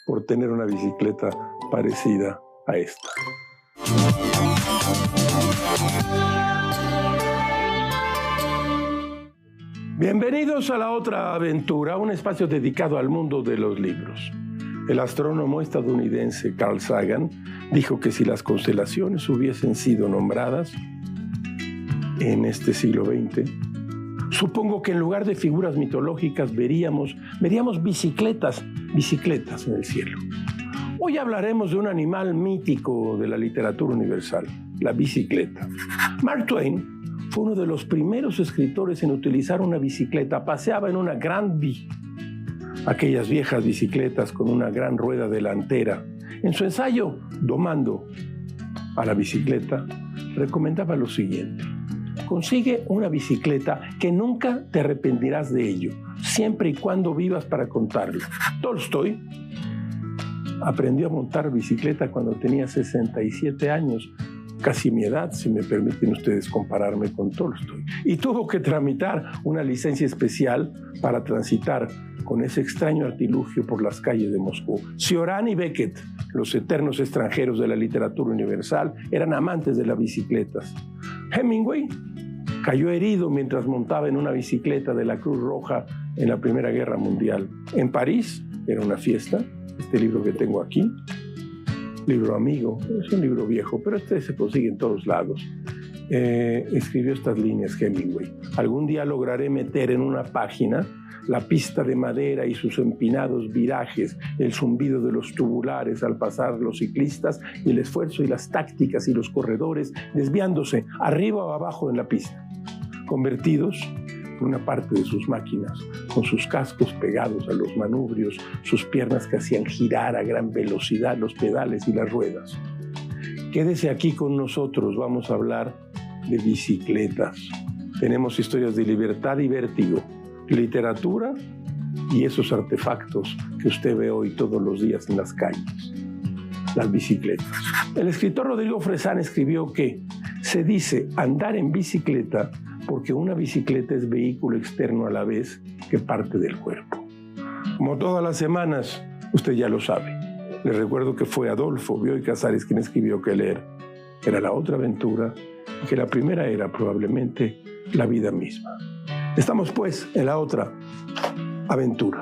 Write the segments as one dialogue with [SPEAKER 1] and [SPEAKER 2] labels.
[SPEAKER 1] por tener una bicicleta parecida a esta. Bienvenidos a La Otra Aventura, un espacio dedicado al mundo de los libros. El astrónomo estadounidense Carl Sagan dijo que si las constelaciones hubiesen sido nombradas en este siglo XX, supongo que en lugar de figuras mitológicas veríamos bicicletas en el cielo. Hoy hablaremos de un animal mítico de la literatura universal, la bicicleta. Mark Twain fue uno de los primeros escritores en utilizar una bicicleta. Paseaba en una Grand Bee, aquellas viejas bicicletas con una gran rueda delantera. En su ensayo, Domando a la bicicleta, recomendaba lo siguiente: consigue una bicicleta que nunca te arrepentirás de ello, siempre y cuando vivas para contarlo. Tolstoy aprendió a montar bicicleta cuando tenía 67 años, casi mi edad, si me permiten ustedes compararme con Tolstoy, y tuvo que tramitar una licencia especial para transitar con ese extraño artilugio por las calles de Moscú. Cioran y Beckett, los eternos extranjeros de la literatura universal, eran amantes de las bicicletas. Hemingway cayó herido mientras montaba en una bicicleta de la Cruz Roja en la Primera Guerra Mundial. En París era una fiesta, este libro que tengo aquí, libro amigo, es un libro viejo, pero este se consigue en todos lados. Escribió estas líneas Hemingway: algún día lograré meter en una página la pista de madera y sus empinados virajes, el zumbido de los tubulares al pasar los ciclistas y el esfuerzo y las tácticas y los corredores desviándose arriba o abajo en la pista, convertidos en una parte de sus máquinas, con sus cascos pegados a los manubrios, sus piernas que hacían girar a gran velocidad los pedales y las ruedas. Quédese aquí con nosotros, vamos a hablar de bicicletas. Tenemos historias de libertad y vértigo, literatura y esos artefactos que usted ve hoy todos los días en las calles, las bicicletas. El escritor Rodrigo Fresán escribió que se dice andar en bicicleta porque una bicicleta es vehículo externo a la vez que parte del cuerpo. Como todas las semanas, usted ya lo sabe. Les recuerdo que fue Adolfo Bioy Casares quien escribió que leer era la otra aventura y que la primera era probablemente la vida misma. Estamos pues en la otra aventura.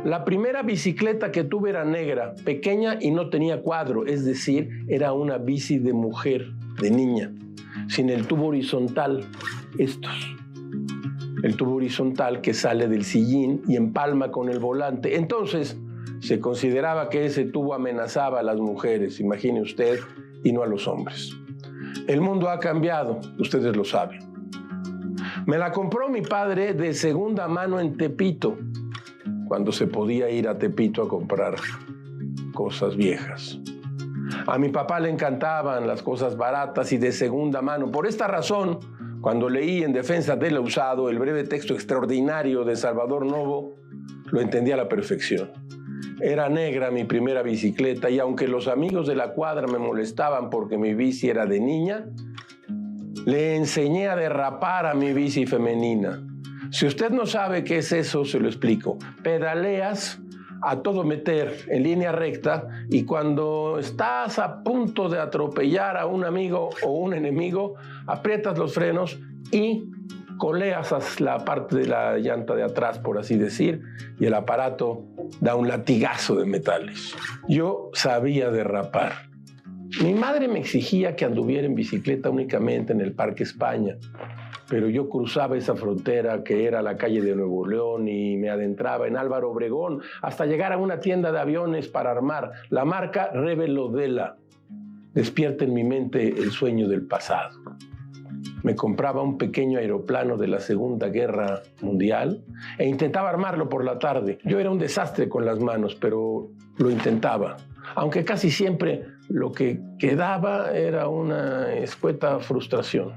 [SPEAKER 1] La primera bicicleta que tuve era negra, pequeña y no tenía cuadro, es decir, era una bici de mujer, de niña, sin el tubo horizontal, estos. El tubo horizontal que sale del sillín y empalma con el volante. Entonces, se consideraba que ese tubo amenazaba a las mujeres, imagine usted, y no a los hombres. El mundo ha cambiado, ustedes lo saben. Me la compró mi padre de segunda mano en Tepito, cuando se podía ir a Tepito a comprar cosas viejas. A mi papá le encantaban las cosas baratas y de segunda mano. Por esta razón, cuando leí en defensa del usado el breve texto extraordinario de Salvador Novo, lo entendí a la perfección. Era negra mi primera bicicleta y aunque los amigos de la cuadra me molestaban porque mi bici era de niña, le enseñé a derrapar a mi bici femenina. Si usted no sabe qué es eso, se lo explico. Pedaleas a todo meter en línea recta y cuando estás a punto de atropellar a un amigo o un enemigo, aprietas los frenos y coleas la parte de la llanta de atrás, por así decir, y el aparato da un latigazo de metales. Yo sabía derrapar. Mi madre me exigía que anduviera en bicicleta únicamente en el Parque España, pero yo cruzaba esa frontera que era la calle de Nuevo León y me adentraba en Álvaro Obregón hasta llegar a una tienda de aviones para armar. La marca Revelodela despierta en mi mente el sueño del pasado. Me compraba un pequeño aeroplano de la Segunda Guerra Mundial e intentaba armarlo por la tarde. Yo era un desastre con las manos, pero lo intentaba. Aunque casi siempre lo que quedaba era una escueta frustración.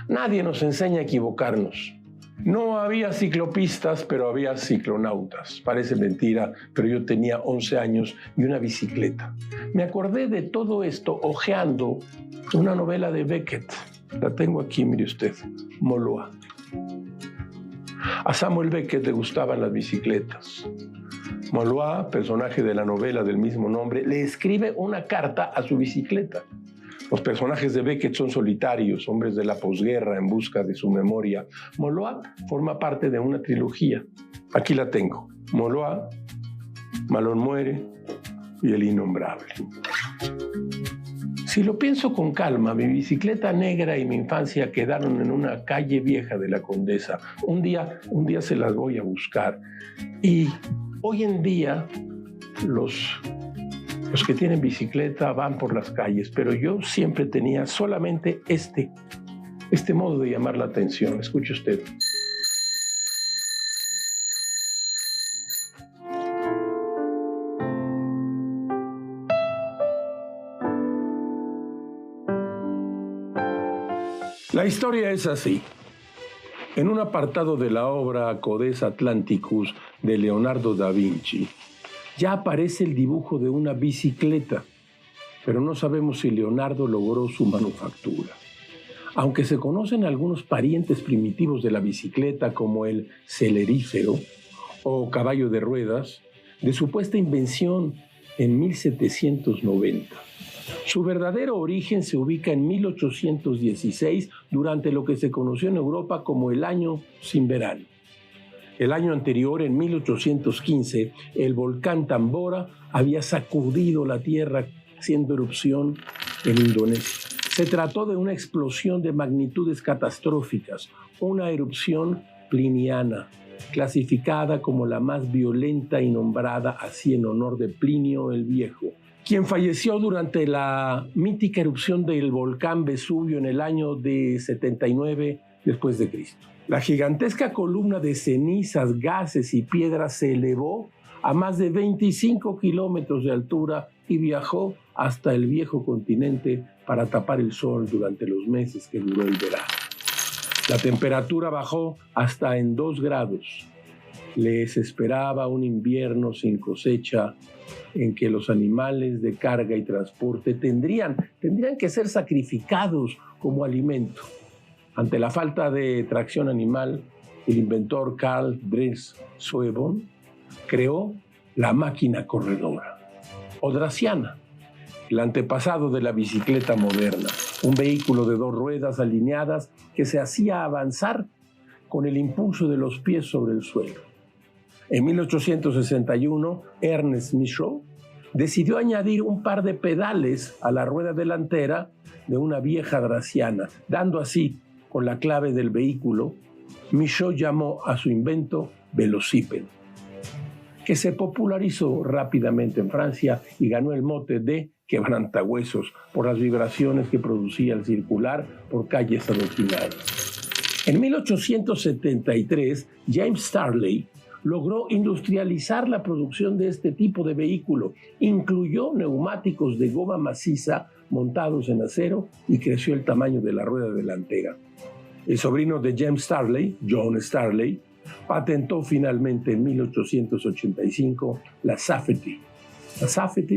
[SPEAKER 1] Nadie nos enseña a equivocarnos. No había ciclopistas, pero había ciclonautas. Parece mentira, pero yo tenía 11 años y una bicicleta. Me acordé de todo esto hojeando una novela de Beckett, La tengo aquí, mire usted, Moloa. A Samuel Beckett le gustaban las bicicletas. Moloa, personaje de la novela del mismo nombre, le escribe una carta a su bicicleta. Los personajes de Beckett son solitarios, hombres de la posguerra en busca de su memoria. Moloa forma parte de una trilogía. Aquí la tengo. Moloa, Malón muere y El innombrable. Si lo pienso con calma, mi bicicleta negra y mi infancia quedaron en una calle vieja de la Condesa. Un día se las voy a buscar. Y hoy en día los que tienen bicicleta van por las calles, pero yo siempre tenía solamente este modo de llamar la atención. Escuche usted. La historia es así. En un apartado de la obra Codes Atlanticus de Leonardo da Vinci, ya aparece el dibujo de una bicicleta, pero no sabemos si Leonardo logró su manufactura. Aunque se conocen algunos parientes primitivos de la bicicleta como el celerífero o caballo de ruedas, de supuesta invención en 1790. Su verdadero origen se ubica en 1816, durante lo que se conoció en Europa como el Año sin Verano. El año anterior, en 1815, el volcán Tambora había sacudido la tierra haciendo erupción en Indonesia. Se trató de una explosión de magnitudes catastróficas, una erupción pliniana, clasificada como la más violenta y nombrada así en honor de Plinio el Viejo, quien falleció durante la mítica erupción del volcán Vesubio en el año de 79 después de Cristo. La gigantesca columna de cenizas, gases y piedras se elevó a más de 25 kilómetros de altura y viajó hasta el viejo continente para tapar el sol durante los meses que duró el verano. La temperatura bajó hasta en 2 grados. Les esperaba un invierno sin cosecha en que los animales de carga y transporte tendrían que ser sacrificados como alimento. Ante la falta de tracción animal, el inventor Carl Dresden creó la máquina corredora, o Draciana, el antepasado de la bicicleta moderna, un vehículo de 2 ruedas alineadas que se hacía avanzar con el impulso de los pies sobre el suelo. En 1861, Ernest Michaud decidió añadir un par de pedales a la rueda delantera de una vieja Draciana, dando así con la clave del vehículo. Michaud llamó a su invento velocípedo, que se popularizó rápidamente en Francia y ganó el mote de quebrantahuesos por las vibraciones que producía al circular por calles adoquinadas. En 1873, James Starley logró industrializar la producción de este tipo de vehículo, incluyó neumáticos de goma maciza montados en acero y creció el tamaño de la rueda delantera. El sobrino de James Starley, John Starley, patentó finalmente en 1885 la Safety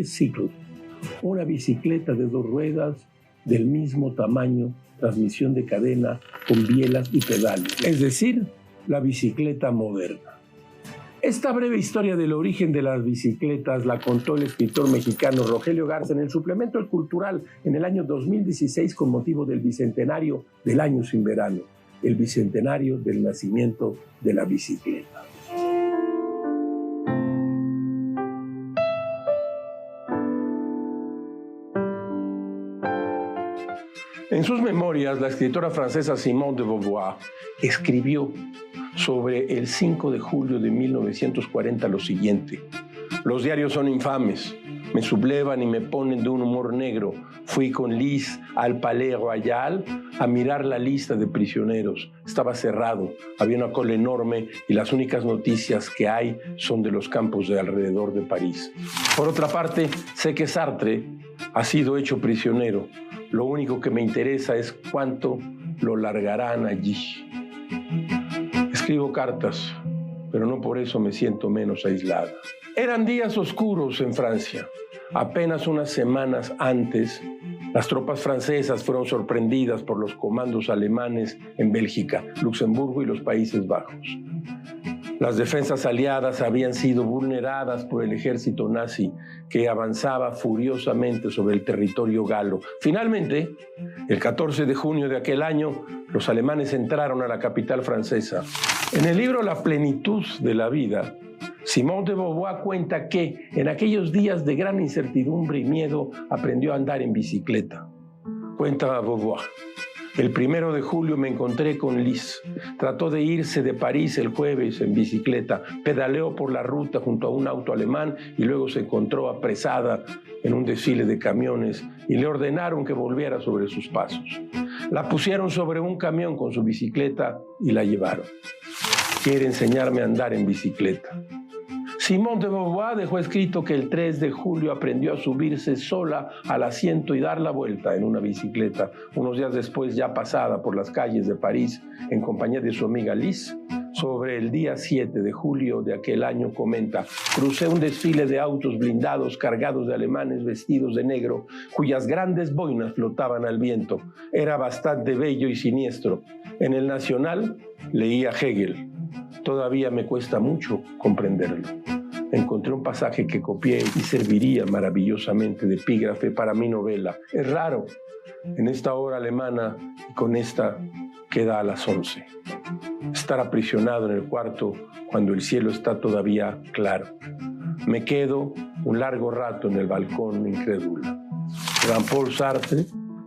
[SPEAKER 1] Cycle, una bicicleta de 2 ruedas del mismo tamaño, transmisión de cadena con bielas y pedales, es decir, la bicicleta moderna. Esta breve historia del origen de las bicicletas la contó el escritor mexicano Rogelio Garza en el suplemento El Cultural en el año 2016 con motivo del bicentenario del Año sin Verano, el bicentenario del nacimiento de la bicicleta. En sus memorias, la escritora francesa Simone de Beauvoir escribió sobre el 5 de julio de 1940 lo siguiente: los diarios son infames, me sublevan y me ponen de un humor negro. Fui con Liz al Palais Royal a mirar la lista de prisioneros. Estaba cerrado, había una cola enorme y las únicas noticias que hay son de los campos de alrededor de París. Por otra parte, sé que Sartre ha sido hecho prisionero. Lo único que me interesa es cuánto lo largarán allí. Escribo cartas, pero no por eso me siento menos aislada. Eran días oscuros en Francia. Apenas unas semanas antes, Las tropas francesas fueron sorprendidas por los comandos alemanes en Bélgica, Luxemburgo y los Países Bajos. Las defensas aliadas habían sido vulneradas por el ejército nazi que avanzaba furiosamente sobre el territorio galo. Finalmente, el 14 de junio de aquel año, los alemanes entraron a la capital francesa. En el libro La plenitud de la vida, Simone de Beauvoir cuenta que en aquellos días de gran incertidumbre y miedo aprendió a andar en bicicleta. Cuenta Beauvoir: el 1 de julio me encontré con Lise. Trató de irse de París el jueves en bicicleta. Pedaleó por la ruta junto a un auto alemán y luego se encontró apresada en un desfile de camiones y le ordenaron que volviera sobre sus pasos. La pusieron sobre un camión con su bicicleta y la llevaron. Quiere enseñarme a andar en bicicleta. Simone de Beauvoir dejó escrito que el 3 de julio aprendió a subirse sola al asiento y dar la vuelta en una bicicleta. Unos días después, ya pasada por las calles de París en compañía de su amiga Lise, sobre el día 7 de julio de aquel año comenta: crucé un desfile de autos blindados cargados de alemanes vestidos de negro, cuyas grandes boinas flotaban al viento. Era bastante bello y siniestro. En el Nacional leía Hegel. Todavía me cuesta mucho comprenderlo. Encontré un pasaje que copié y serviría maravillosamente de epígrafe para mi novela. Es raro, en esta hora alemana, y con esta queda a las 11. Estar aprisionado en el cuarto cuando el cielo está todavía claro. Me quedo un largo rato en el balcón incrédula. Jean-Paul Sartre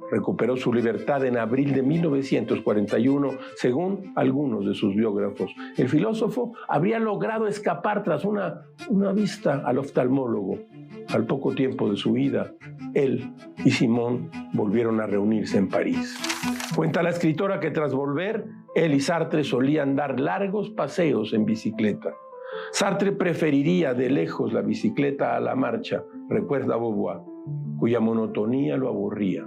[SPEAKER 1] recuperó su libertad en abril de 1941, según algunos de sus biógrafos. El filósofo había logrado escapar tras una vista al oftalmólogo. Al poco tiempo de su huida, él y Simone volvieron a reunirse en París. Cuenta la escritora que tras volver, él y Sartre solían dar largos paseos en bicicleta. Sartre preferiría de lejos la bicicleta a la marcha, recuerda Beauvoir, cuya monotonía lo aburría.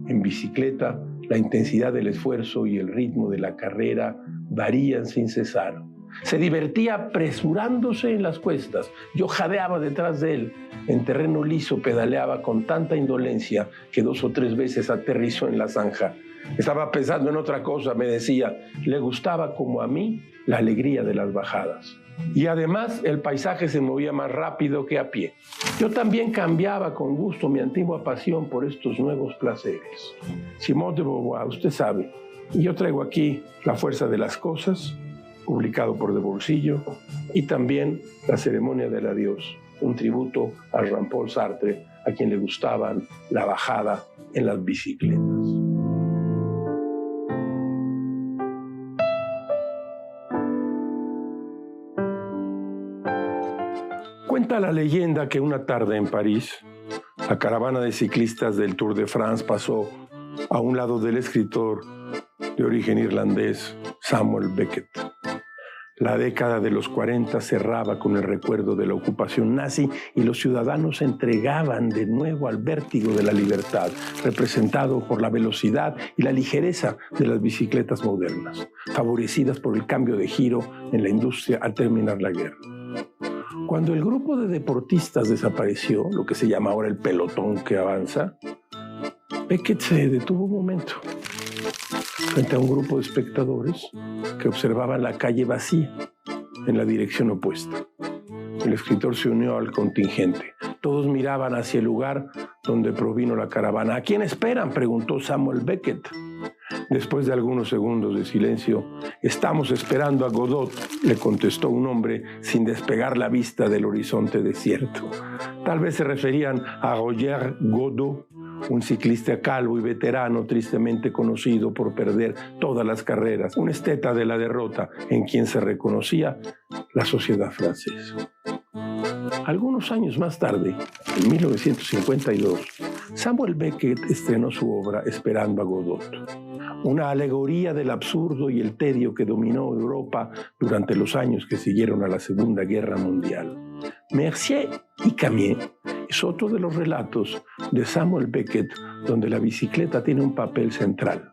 [SPEAKER 1] En bicicleta, la intensidad del esfuerzo y el ritmo de la carrera varían sin cesar. Se divertía apresurándose en las cuestas. Yo jadeaba detrás de él. En terreno liso pedaleaba con tanta indolencia que 2 o 3 veces aterrizó en la zanja. Estaba pensando en otra cosa, me decía. Le gustaba, como a mí, la alegría de las bajadas. Y además el paisaje se movía más rápido que a pie. Yo también cambiaba con gusto mi antigua pasión por estos nuevos placeres. Simone de Beauvoir, usted sabe. Y yo traigo aquí La fuerza de las cosas, publicado por De Bolsillo, y también La ceremonia del adiós, un tributo a Jean-Paul Sartre, a quien le gustaban la bajada en las bicicletas. Cuenta la leyenda que una tarde en París, la caravana de ciclistas del Tour de France pasó a un lado del escritor de origen irlandés Samuel Beckett. La década de los 40 cerraba con el recuerdo de la ocupación nazi y los ciudadanos se entregaban de nuevo al vértigo de la libertad, representado por la velocidad y la ligereza de las bicicletas modernas, favorecidas por el cambio de giro en la industria al terminar la guerra. Cuando el grupo de deportistas desapareció, lo que se llama ahora el pelotón que avanza, Beckett se detuvo un momento frente a un grupo de espectadores que observaban la calle vacía en la dirección opuesta. El escritor se unió al contingente. Todos miraban hacia el lugar donde provino la caravana. ¿A quién esperan?, preguntó Samuel Beckett. Después de algunos segundos de silencio, «Estamos esperando a Godot», le contestó un hombre sin despegar la vista del horizonte desierto. Tal vez se referían a Roger Godot, un ciclista calvo y veterano tristemente conocido por perder todas las carreras, un esteta de la derrota en quien se reconocía la sociedad francesa. Algunos años más tarde, en 1952, Samuel Beckett estrenó su obra Esperando a Godot, una alegoría del absurdo y el tedio que dominó Europa durante los años que siguieron a la Segunda Guerra Mundial. Mercier y Camier es otro de los relatos de Samuel Beckett donde la bicicleta tiene un papel central.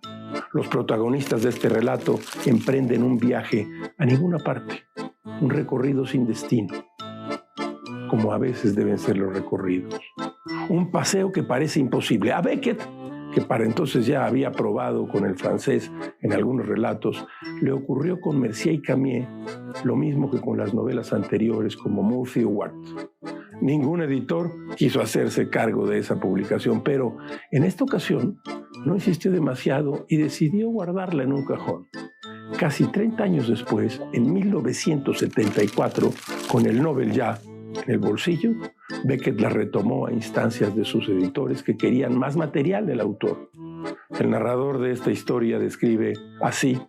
[SPEAKER 1] Los protagonistas de este relato emprenden un viaje a ninguna parte, un recorrido sin destino, como a veces deben ser los recorridos. Un paseo que parece imposible. A Beckett que para entonces ya había probado con el francés en algunos relatos, le ocurrió con Mercier y Camier lo mismo que con las novelas anteriores como Murphy y Ward. Ningún editor quiso hacerse cargo de esa publicación, pero en esta ocasión no insistió demasiado y decidió guardarla en un cajón. Casi 30 años después, en 1974, con el Nobel ya en el bolsillo, Beckett la retomó a instancias de sus editores que querían más material del autor. El narrador de esta historia describe así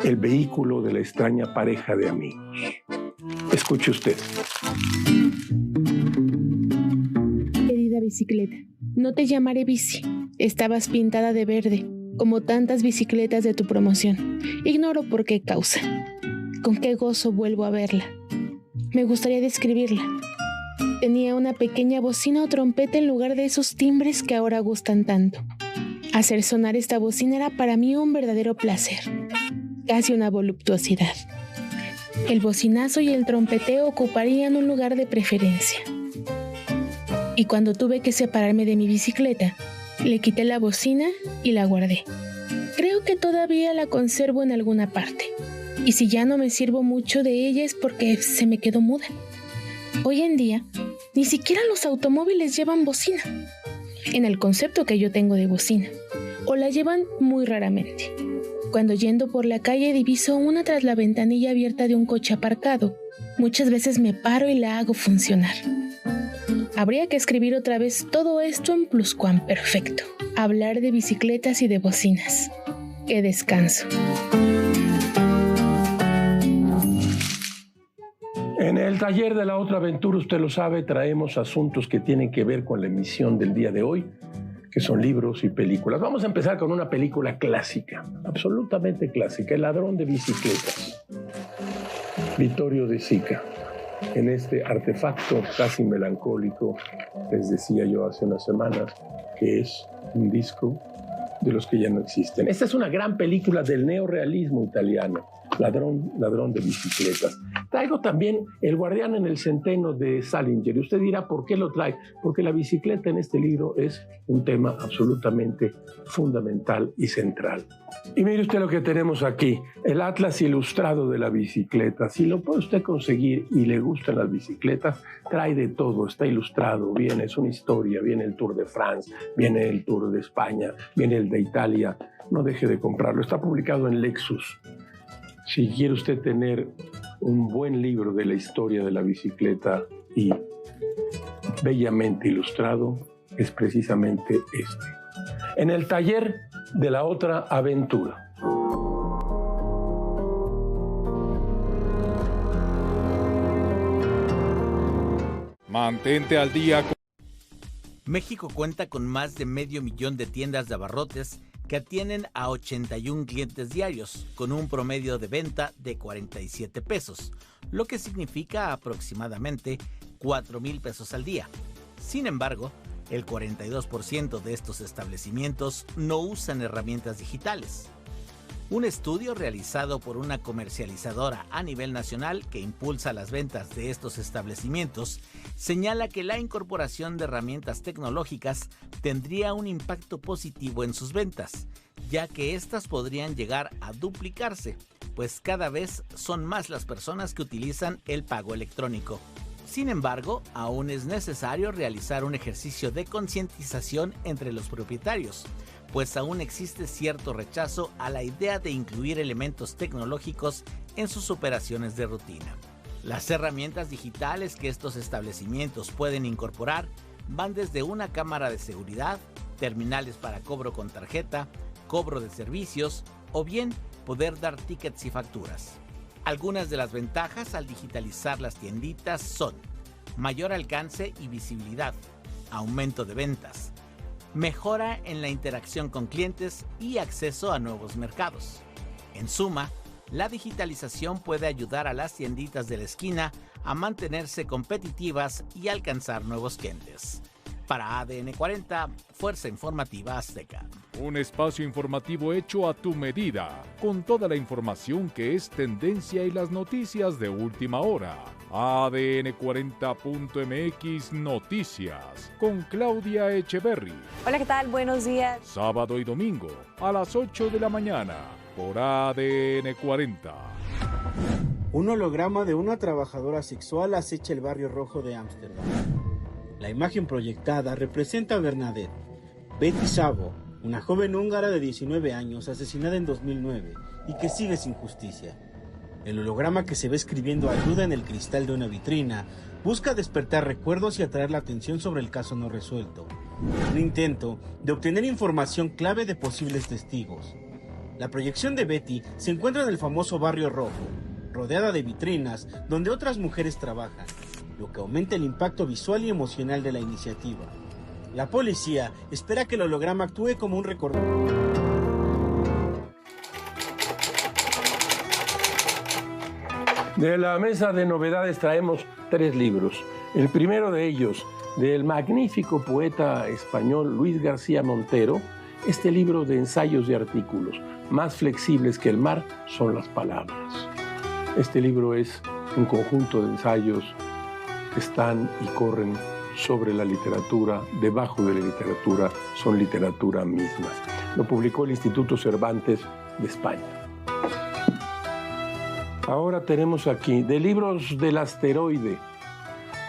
[SPEAKER 1] el vehículo de la extraña pareja de amigos. Escuche usted.
[SPEAKER 2] Querida bicicleta, no te llamaré bici. Estabas pintada de verde, como tantas bicicletas de tu promoción. Ignoro por qué causa. Con qué gozo vuelvo a verla. Me gustaría describirla. Tenía una pequeña bocina o trompeta en lugar de esos timbres que ahora gustan tanto. Hacer sonar esta bocina era para mí un verdadero placer, casi una voluptuosidad. El bocinazo y el trompeteo ocuparían un lugar de preferencia. Y cuando tuve que separarme de mi bicicleta, le quité la bocina y la guardé. Creo que todavía la conservo en alguna parte. Y si ya no me sirvo mucho de ella es porque se me quedó muda. Hoy en día, ni siquiera los automóviles llevan bocina, en el concepto que yo tengo de bocina, o la llevan muy raramente. Cuando yendo por la calle diviso una tras la ventanilla abierta de un coche aparcado, muchas veces me paro y la hago funcionar. Habría que escribir otra vez todo esto en pluscuamperfecto. Hablar de bicicletas y de bocinas. ¡Qué descanso!
[SPEAKER 1] En el taller de La Otra Aventura, usted lo sabe, traemos asuntos que tienen que ver con la emisión del día de hoy, que son libros y películas. Vamos a empezar con una película clásica, absolutamente clásica, El ladrón de bicicletas, Vittorio De Sica. En este artefacto casi melancólico, les decía yo hace unas semanas, que es un disco de los que ya no existen. Esta es una gran película del neorrealismo italiano, Ladrón de bicicletas. Traigo también El guardián en el centeno de Salinger. Y usted dirá, ¿por qué lo trae? Porque la bicicleta en este libro es un tema absolutamente fundamental y central. Y mire usted lo que tenemos aquí, el Atlas Ilustrado de la Bicicleta. Si lo puede usted conseguir y le gustan las bicicletas, trae de todo, está ilustrado, viene, es una historia, viene el Tour de France, viene el Tour de España, viene el de Italia. No deje de comprarlo, está publicado en Lexus. Si quiere usted tener un buen libro de la historia de la bicicleta y bellamente ilustrado, es precisamente este. En el taller de La Otra Aventura.
[SPEAKER 3] Mantente al día con...
[SPEAKER 4] México cuenta con más de 500,000 de tiendas de abarrotes que atienden a 81 clientes diarios, con un promedio de venta de 47 pesos, lo que significa aproximadamente 4,000 pesos al día. Sin embargo, el 42% de estos establecimientos no usan herramientas digitales. Un estudio realizado por una comercializadora a nivel nacional que impulsa las ventas de estos establecimientos señala que la incorporación de herramientas tecnológicas tendría un impacto positivo en sus ventas, ya que éstas podrían llegar a duplicarse, pues cada vez son más las personas que utilizan el pago electrónico. Sin embargo, aún es necesario realizar un ejercicio de concientización entre los propietarios, pues aún existe cierto rechazo a la idea de incluir elementos tecnológicos en sus operaciones de rutina. Las herramientas digitales que estos establecimientos pueden incorporar van desde una cámara de seguridad, terminales para cobro con tarjeta, cobro de servicios o bien poder dar tickets y facturas. Algunas de las ventajas al digitalizar las tienditas son mayor alcance y visibilidad, aumento de ventas, mejora en la interacción con clientes y acceso a nuevos mercados. En suma, la digitalización puede ayudar a las tienditas de la esquina a mantenerse competitivas y alcanzar nuevos clientes. Para ADN 40, Fuerza Informativa Azteca.
[SPEAKER 3] Un espacio informativo hecho a tu medida, con toda la información que es tendencia y las noticias de última hora. ADN 40.mx Noticias, con Claudia Echeverry.
[SPEAKER 5] Hola, ¿qué tal? Buenos días.
[SPEAKER 3] Sábado y domingo, a las 8 de la mañana, por ADN 40.
[SPEAKER 6] Un holograma de una trabajadora sexual acecha el barrio rojo de Ámsterdam. La imagen proyectada representa a Bernadette Betty Szabo, una joven húngara de 19 años asesinada en 2009 y que sigue sin justicia. El holograma que se ve escribiendo ayuda en el cristal de una vitrina busca despertar recuerdos y atraer la atención sobre el caso no resuelto. Un intento de obtener información clave de posibles testigos. La proyección de Betty se encuentra en el famoso barrio rojo, rodeada de vitrinas donde otras mujeres trabajan, lo que aumenta el impacto visual y emocional de la iniciativa. La policía espera que el holograma actúe como un recordatorio.
[SPEAKER 1] De la mesa de novedades traemos 3 libros. El primero de ellos, del magnífico poeta español Luis García Montero, este libro de ensayos y artículos. Más flexibles que el mar son las palabras. Este libro es un conjunto de ensayos que están y corren sobre la literatura, debajo de la literatura, son literatura mismas. Lo publicó el Instituto Cervantes de España. Ahora tenemos aquí, de libros del asteroide,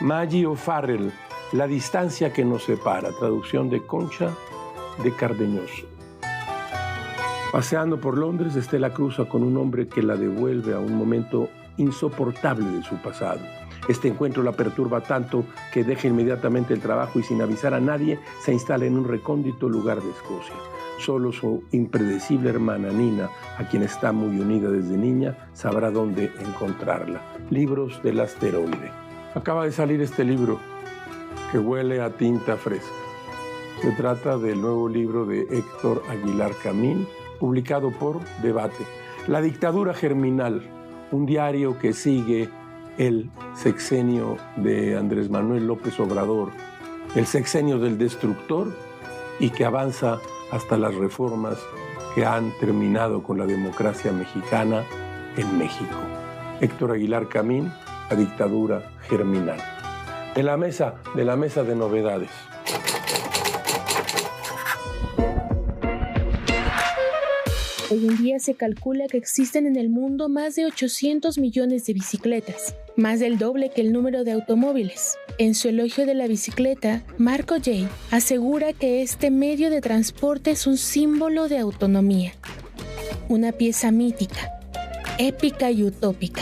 [SPEAKER 1] Maggie O'Farrell, La distancia que nos separa, traducción de Concha de Cardeñoso. Paseando por Londres, Estela cruza con un hombre que la devuelve a un momento insoportable de su pasado. Este encuentro la perturba tanto que deja inmediatamente el trabajo y sin avisar a nadie se instala en un recóndito lugar de Escocia. Solo su impredecible hermana Nina, a quien está muy unida desde niña, sabrá dónde encontrarla. Libros del asteroide. Acaba de salir este libro que huele a tinta fresca. Se trata del nuevo libro de Héctor Aguilar Camín, publicado por Debate. La dictadura germinal, un diario que sigue el sexenio de Andrés Manuel López Obrador, el sexenio del destructor, y que avanza hasta las reformas que han terminado con la democracia mexicana en México. Héctor Aguilar Camín, La dictadura germinal. De la mesa de novedades.
[SPEAKER 2] Hoy en día se calcula que existen en el mundo más de 800 millones de bicicletas, más del doble que el número de automóviles. En su elogio de la bicicleta, Marco Jay asegura que este medio de transporte es un símbolo de autonomía, una pieza mítica, épica y utópica.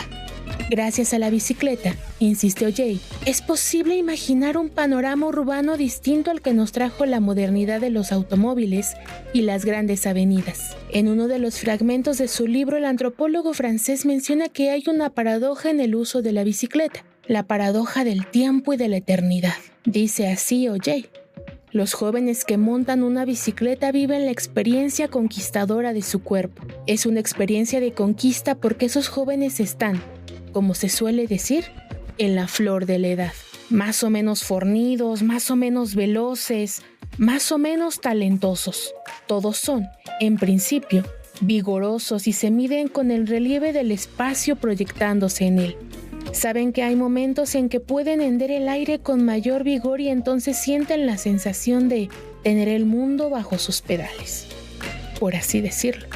[SPEAKER 2] Gracias a la bicicleta, insistió Jay, es posible imaginar un panorama urbano distinto al que nos trajo la modernidad de los automóviles y las grandes avenidas. En uno de los fragmentos de su libro, el antropólogo francés menciona que hay una paradoja en el uso de la bicicleta, la paradoja del tiempo y de la eternidad. Dice así Jay: los jóvenes que montan una bicicleta viven la experiencia conquistadora de su cuerpo. Es una experiencia de conquista porque esos jóvenes están, como se suele decir, en la flor de la edad. Más o menos fornidos, más o menos veloces, más o menos talentosos. Todos son, en principio, vigorosos y se miden con el relieve del espacio proyectándose en él. Saben que hay momentos en que pueden hender el aire con mayor vigor y entonces sienten la sensación de tener el mundo bajo sus pedales, por así decirlo.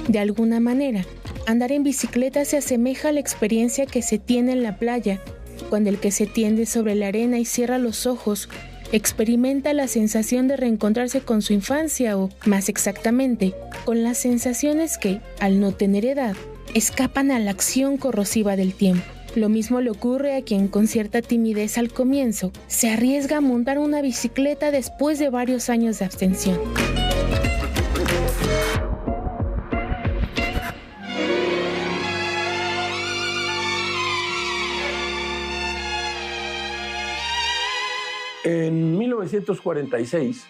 [SPEAKER 2] De alguna manera, andar en bicicleta se asemeja a la experiencia que se tiene en la playa, cuando el que se tiende sobre la arena y cierra los ojos experimenta la sensación de reencontrarse con su infancia o, más exactamente, con las sensaciones que, al no tener edad, escapan a la acción corrosiva del tiempo. Lo mismo le ocurre a quien con cierta timidez al comienzo se arriesga a montar una bicicleta después de varios años de abstención.
[SPEAKER 1] En 1946,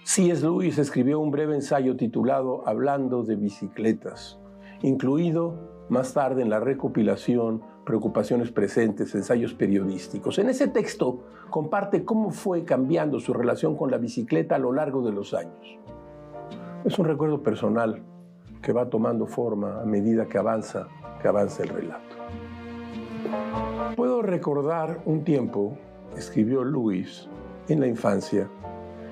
[SPEAKER 1] C.S. Lewis escribió un breve ensayo titulado Hablando de bicicletas, incluido más tarde en la recopilación Preocupaciones presentes, ensayos periodísticos. En ese texto comparte cómo fue cambiando su relación con la bicicleta a lo largo de los años. Es un recuerdo personal que va tomando forma a medida que avanza el relato. Puedo recordar un tiempo, escribió Luis, en la infancia,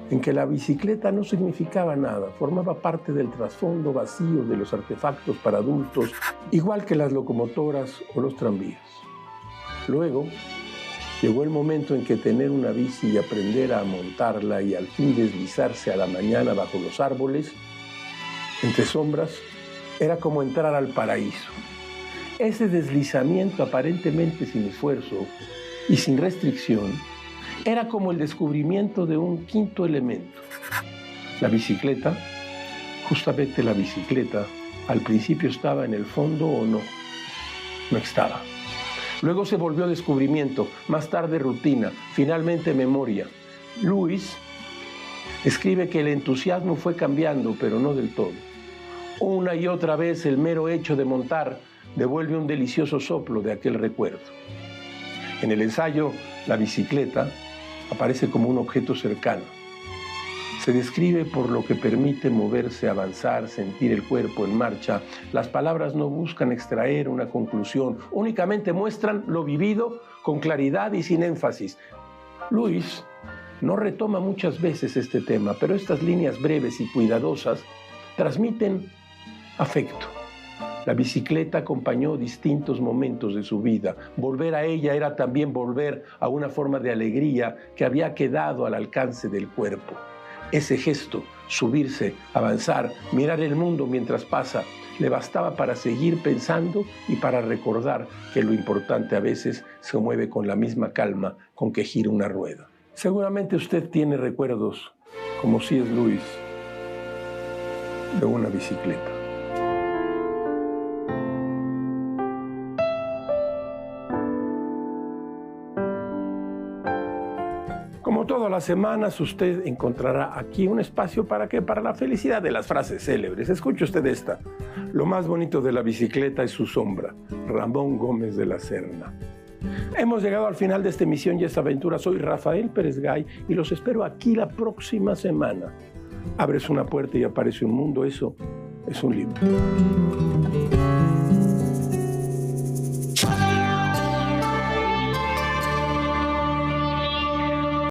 [SPEAKER 1] en que la bicicleta no significaba nada, formaba parte del trasfondo vacío de los artefactos para adultos, igual que las locomotoras o los tranvías. Luego, llegó el momento en que tener una bici y aprender a montarla y al fin deslizarse a la mañana bajo los árboles, entre sombras, era como entrar al paraíso. Ese deslizamiento aparentemente sin esfuerzo y sin restricción era como el descubrimiento de un quinto elemento. La bicicleta, justamente la bicicleta, al principio estaba en el fondo o no estaba. Luego se volvió descubrimiento, más tarde rutina, finalmente memoria. Luis escribe que el entusiasmo fue cambiando, pero no del todo. Una y otra vez el mero hecho de montar devuelve un delicioso soplo de aquel recuerdo. En el ensayo, la bicicleta aparece como un objeto cercano. Se describe por lo que permite moverse, avanzar, sentir el cuerpo en marcha. Las palabras no buscan extraer una conclusión, únicamente muestran lo vivido con claridad y sin énfasis. Luis no retoma muchas veces este tema, pero estas líneas breves y cuidadosas transmiten afecto. La bicicleta acompañó distintos momentos de su vida. Volver a ella era también volver a una forma de alegría que había quedado al alcance del cuerpo. Ese gesto, subirse, avanzar, mirar el mundo mientras pasa, le bastaba para seguir pensando y para recordar que lo importante a veces se mueve con la misma calma con que gira una rueda. Seguramente usted tiene recuerdos, como C.S. Lewis, de una bicicleta. Como todas las semanas, usted encontrará aquí un espacio ¿para qué? Para la felicidad de las frases célebres. Escuche usted esta. Lo más bonito de la bicicleta es su sombra. Ramón Gómez de la Serna. Hemos llegado al final de esta emisión y esta aventura. Soy Rafael Pérez Gay y los espero aquí la próxima semana. Abres una puerta y aparece un mundo. Eso es un libro.